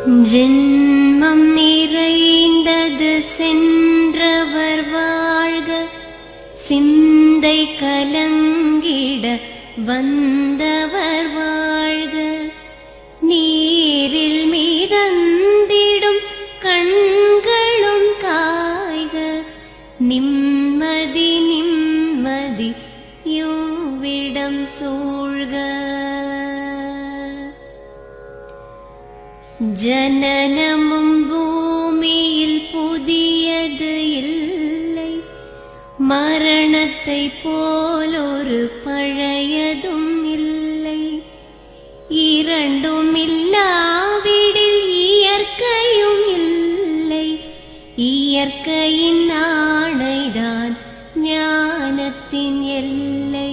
ஜென்மம் நிறைந்தது சென்றவர் வாழ்க, சிந்தை கலங்கிட வந்தவர் வாழ்க. நீரில் மிதந்திடும் கண்களும் காய்க, நிம்மதி நிம்மதி யோவிடம் சூழ்க. ஜனனமும் பூமியில் புதியது இல்லை, மரணத்தை போலொரு பழையதும் இல்லை. இரண்டும் இல்லாவிடில் இயற்கையும் இல்லை, இயற்கையின் ஆணைதான் ஞானத்தின் எல்லை.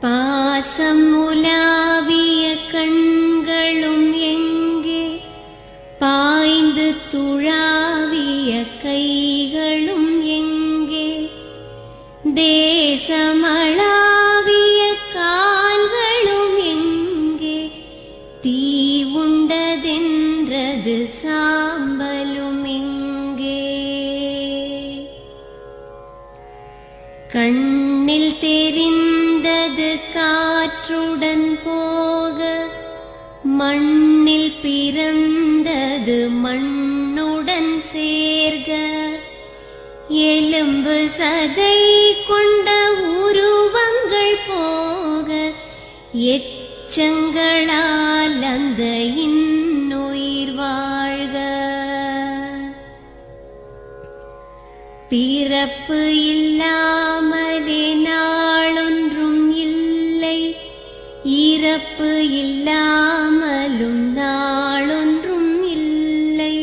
பாசம் உலாவிய கண்களும் எங்கே, பாய்ந்து துழாவிய கைகளும் எங்கே, தேசமளாவிய கால்களும் எங்கே, தீ உண்டதென்றது சாம்பலும் எங்கே. கண்ணில் தெரிந்தது காற்றுடன் போக, மண்ணில் பிறந்தது மண்ணுடன் சேர்க. எலும்பு சதை கொண்ட உருவங்கள் போக, எச்சங்களால் அந்த இன்னுயிர் வாழ்க. பிறப்பு இல்லாமலே நாளொன்றும் இல்லை, இறப்பு இல்லாமலும் நாளொன்றும் இல்லை.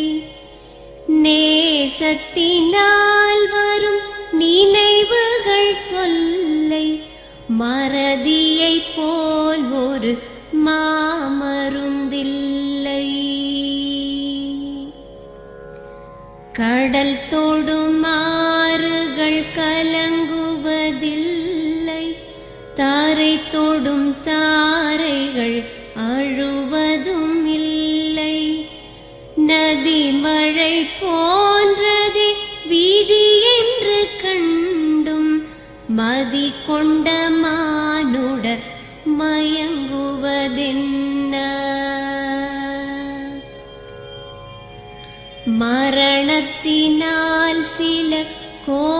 நேசத்தினால் வரும் நினைவுகள் தொல்லை, மறதியை போல் ஒரு மாமருந்தில்லை. கடல் தொடும் ஆறுகள் கலங்குவதில்லை, தாரை தொடும் தாரைகள் அழுவதும் இல்லை. நதி மழை போன்றதே வீதி என்று கண்டும், மதி கொண்ட மானுடர் மயங்குவதென்ன. மரணத்தினால் சில